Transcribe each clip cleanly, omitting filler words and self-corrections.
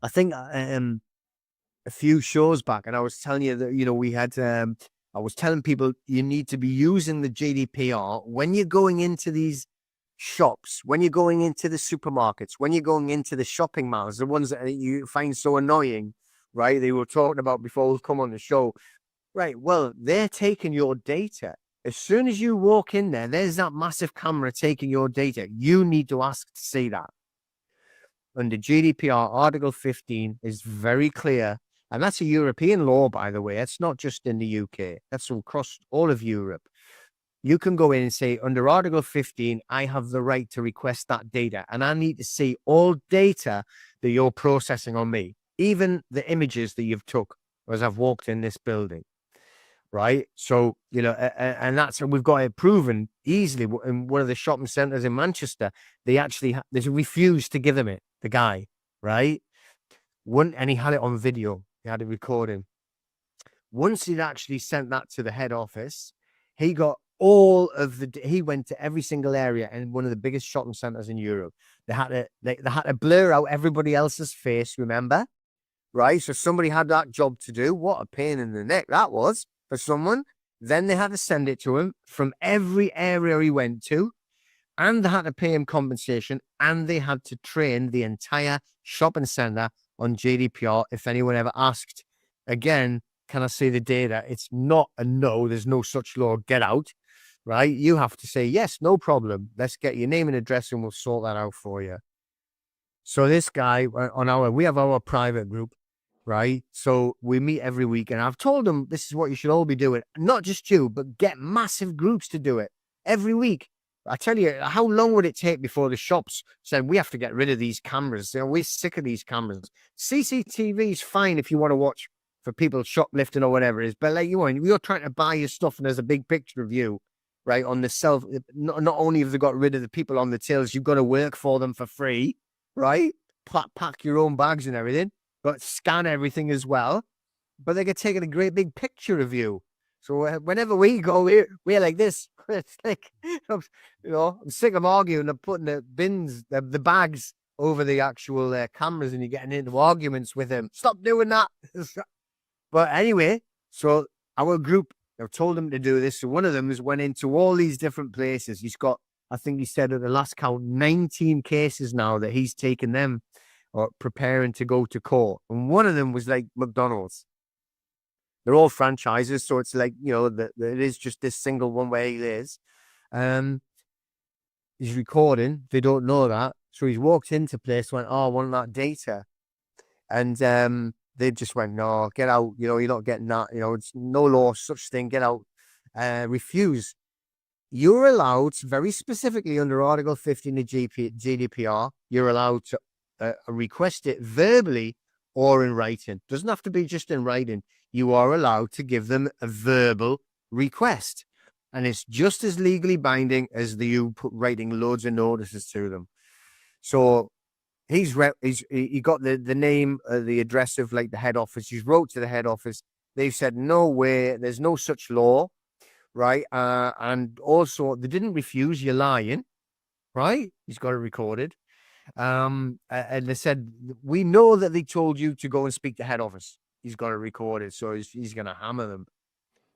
I think a few shows back, and I was telling you that, we had, I was telling people you need to be using the GDPR when you're going into these shops, when you're going into the supermarkets, when you're going into the shopping malls, the ones that you find so annoying, right? They were talking about before we come on the show. Right. Well, they're taking your data. As soon as you walk in there, there's that massive camera taking your data. You need to ask to see that. Under GDPR, Article 15 is very clear. And that's a European law, by the way. It's not just in the UK, that's across all of Europe. You can go in and say, under Article 15, I have the right to request that data. And I need to see all data that you're processing on me, even the images that you've took as I've walked in this building. Right. So, and that's, we've got it proven easily in one of the shopping centers in Manchester. They refused to give him it, the guy. Right. And he had it on video. He had it recording. Once he'd actually sent that to the head office, he got he went to every single area in one of the biggest shopping centers in Europe. They had to blur out everybody else's face, remember? Right. So somebody had that job to do. What a pain in the neck that was for someone. Then they had to send it to him from every area he went to, and they had to pay him compensation, and they had to train the entire shopping center on GDPR. If anyone ever asked again, can I see the data? It's not a no. There's no such law. Get out. Right. You have to say, yes, no problem. Let's get your name and address and we'll sort that out for you. So this guy we have our private group, right? So we meet every week, and I've told them this is what you should all be doing. Not just you, but get massive groups to do it every week. I tell you, how long would it take before the shops said we have to get rid of these cameras? We're sick of these cameras. CCTV is fine if you want to watch for people shoplifting or whatever it is, but like you're trying to buy your stuff and there's a big picture of you, right, on the self. Not only have they got rid of the people on the tills, you've got to work for them for free, right? Pack your own bags and everything, but scan everything as well. But they get taking a great big picture of you. So whenever we go, we're like this. It's like, I'm sick of arguing and putting the bins, the bags over the actual cameras, and you're getting into arguments with them. Stop doing that. But anyway, so our group, I've told him to do this. So one of them has went into all these different places. He's got, I think he said at the last count, 19 cases now that he's taken them or preparing to go to court. And one of them was like McDonald's. They're all franchises. So it's like, it is just this single one where he is. He's recording. They don't know that. So he's walked into place, went, oh, I want that data. And they just went, no, get out. You're not getting that. It's no law, such thing. Get out. Refuse. You're allowed, very specifically under Article 15 of GDPR, you're allowed to request it verbally or in writing. Doesn't have to be just in writing. You are allowed to give them a verbal request. And it's just as legally binding as you writing loads of notices to them. So he got the name, the address of like the head office. He's wrote to the head office. They've said, no way, there's no such law. Right. And also they didn't refuse, you're lying. Right. He's got it recorded. And they said, we know that they told you to go and speak to head office. He's got it recorded. So he's going to hammer them.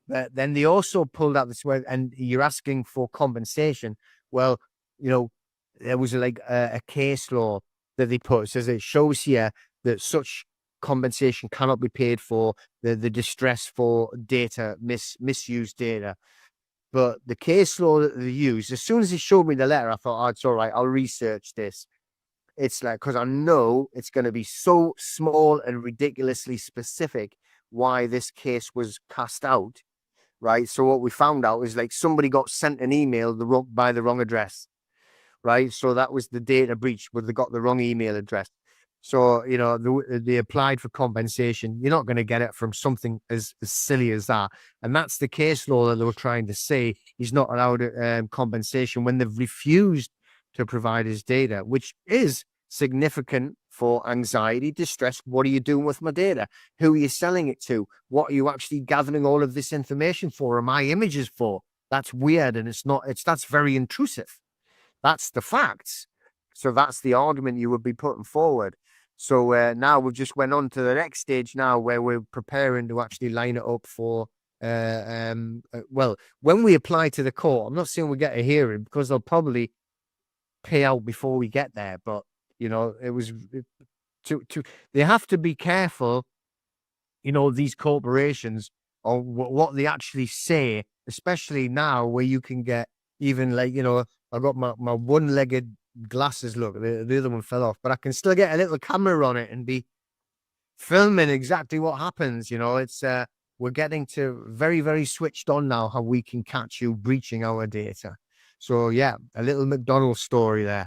But then they also pulled out this way, and you're asking for compensation. Well, there was like a case law that they put. It says it shows here that such compensation cannot be paid for the distress for data, misused data. But the case law that they use, as soon as he showed me the letter, I thought, oh, it's all right, I'll research this. It's like, because I know it's going to be so small and ridiculously specific why this case was cast out, right? So what we found out is like somebody got sent an email by the wrong address, right? So that was the data breach where they got the wrong email address. So, they applied for compensation. You're not going to get it from something as silly as that. And that's the case law that they were trying to say. He's not allowed compensation when they've refused to provide his data, which is significant for anxiety, distress. What are you doing with my data? Who are you selling it to? What are you actually gathering all of this information for? Or my images for? That's weird. And that's very intrusive. That's the facts. So that's the argument you would be putting forward. So now we've just went on to the next stage now where we're preparing to actually line it up for well, when we apply to the court. I'm not saying we get a hearing because they'll probably pay out before we get there, but to they have to be careful, these corporations, or what they actually say, especially now where you can get even like, I got my one-legged glasses. Look, the other one fell off, but I can still get a little camera on it and be filming exactly what happens. It's we're getting to very, very switched on now how we can catch you breaching our data. So yeah, a little McDonald's story there.